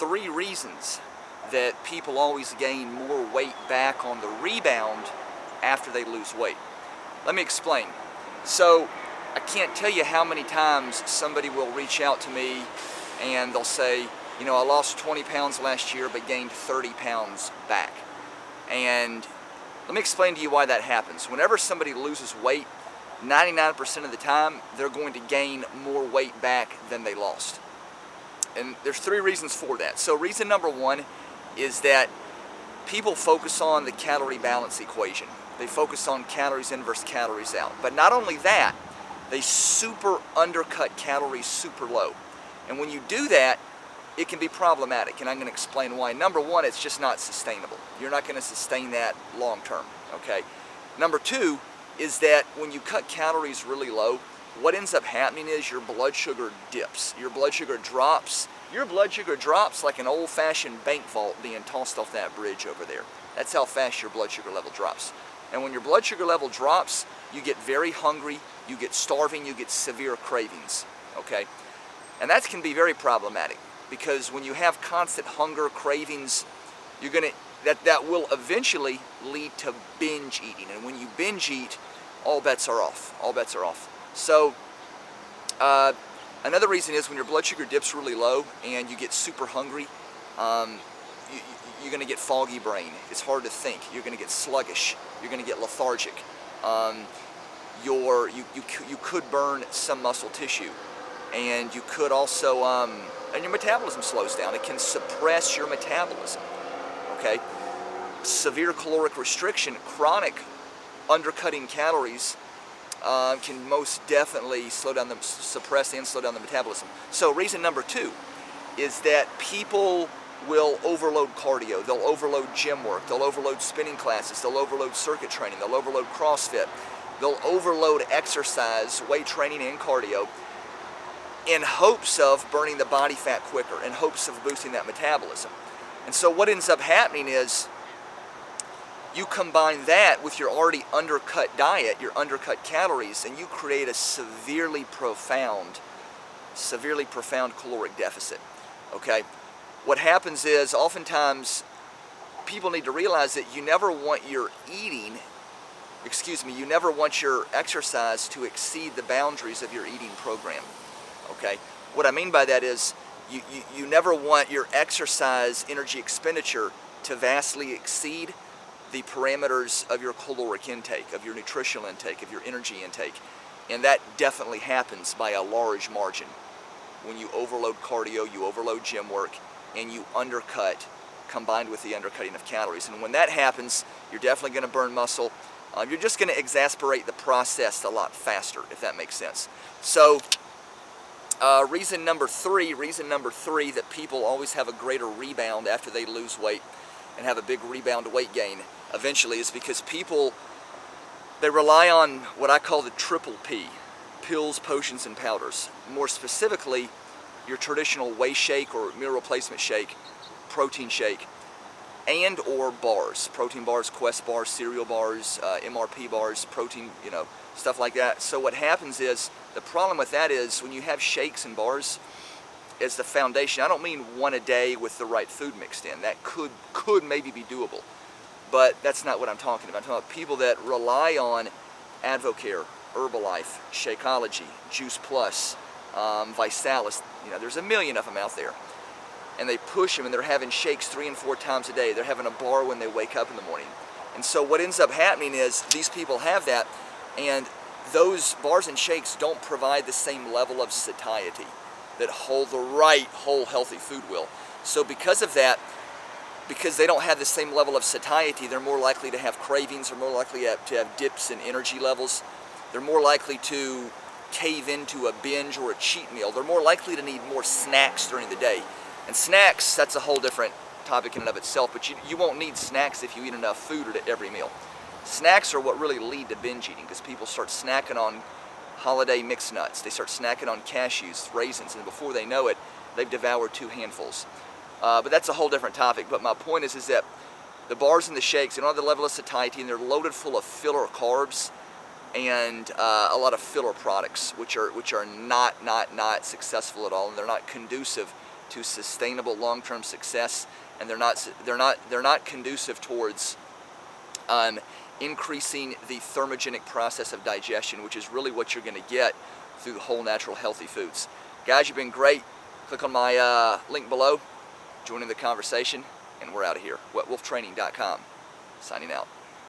3 reasons that people always gain more weight back on the rebound after they lose weight. Let me explain. So I can't tell you how many times somebody will reach out to me and they'll say, you know, I lost 20 pounds last year but gained 30 pounds back. And let me explain to you why that happens. Whenever somebody loses weight, 99% of the time, they're going to gain more weight back than they lost. And there's 3 reasons for that. So reason number 1 is that people focus on the calorie balance equation. They focus on calories in versus calories out. But not only that, they super undercut calories super low. And when you do that, it can be problematic, and I'm going to explain why. Number 1, it's just not sustainable. You're not going to sustain that long term, okay? Number 2 is that when you cut calories really low, what ends up happening is your blood sugar dips. Your blood sugar drops. Your blood sugar drops like an old-fashioned bank vault being tossed off that bridge over there. That's how fast your blood sugar level drops. And when your blood sugar level drops, you get very hungry, you get starving, you get severe cravings, okay? And that can be very problematic, because when you have constant hunger, cravings, you're gonna that will eventually lead to binge eating. And when you binge eat, all bets are off. All bets are off. So another reason is when your blood sugar dips really low and you get super hungry, you're gonna get foggy brain. It's hard to think. You're gonna get sluggish. You're gonna get lethargic. You could burn some muscle tissue, and you could also and your metabolism slows down. It can suppress your metabolism, okay? Severe caloric restriction, chronic undercutting calories can most definitely suppress and slow down the metabolism. So reason number 2 is that people will overload cardio. They'll overload gym work. They'll overload spinning classes. They'll overload circuit training. They'll overload CrossFit. They'll overload exercise, weight training, and cardio, in hopes of burning the body fat quicker, in hopes of boosting that metabolism. And so what ends up happening is you combine that with your already undercut diet, your undercut calories, and you create a severely profound caloric deficit, okay? What happens is oftentimes people need to realize that you never want your you never want your exercise to exceed the boundaries of your eating program. Okay, what I mean by that is you never want your exercise energy expenditure to vastly exceed the parameters of your caloric intake, of your nutritional intake, of your energy intake. And that definitely happens by a large margin. When you overload cardio, you overload gym work, and you undercut combined with the undercutting of calories. And when that happens, you're definitely going to burn muscle. You're just going to exasperate the process a lot faster, if that makes sense. So reason number three that people always have a greater rebound after they lose weight and have a big rebound weight gain eventually is because people, they rely on what I call the triple P, pills, potions, and powders. More specifically, your traditional whey shake or meal replacement shake, protein shake, and or bars, protein bars, Quest bars, cereal bars, MRP bars, protein, stuff like that. So what happens is, the problem with that is when you have shakes and bars as the foundation, I don't mean one a day with the right food mixed in. That could maybe be doable, but that's not what I'm talking about. I'm talking about people that rely on Advocare, Herbalife, Shakeology, Juice Plus, Visalis. There's a million of them out there. And they push them, and they're having shakes 3 and 4 times a day. They're having a bar when they wake up in the morning. And so what ends up happening is these people have that, and those bars and shakes don't provide the same level of satiety that whole healthy food will. So because of that, because they don't have the same level of satiety, they're more likely to have cravings, they're more likely to have dips in energy levels, they're more likely to cave into a binge or a cheat meal, they're more likely to need more snacks during the day. And snacks, that's a whole different topic in and of itself, but you won't need snacks if you eat enough food at every meal. Snacks are what really lead to binge eating, because people start snacking on holiday mixed nuts, they start snacking on cashews, raisins, and before they know it, they've devoured 2 handfuls. But that's a whole different topic. But my point is that the bars and the shakes, they don't have the level of satiety, and they're loaded full of filler carbs and a lot of filler products, which are not successful at all, and they're not conducive to sustainable long-term success, and they're not conducive towards increasing the thermogenic process of digestion, which is really what you're going to get through the whole natural healthy foods. Guys, you've been great. Click on my link below, join in the conversation, and we're out of here. WetWolfTraining.com, signing out.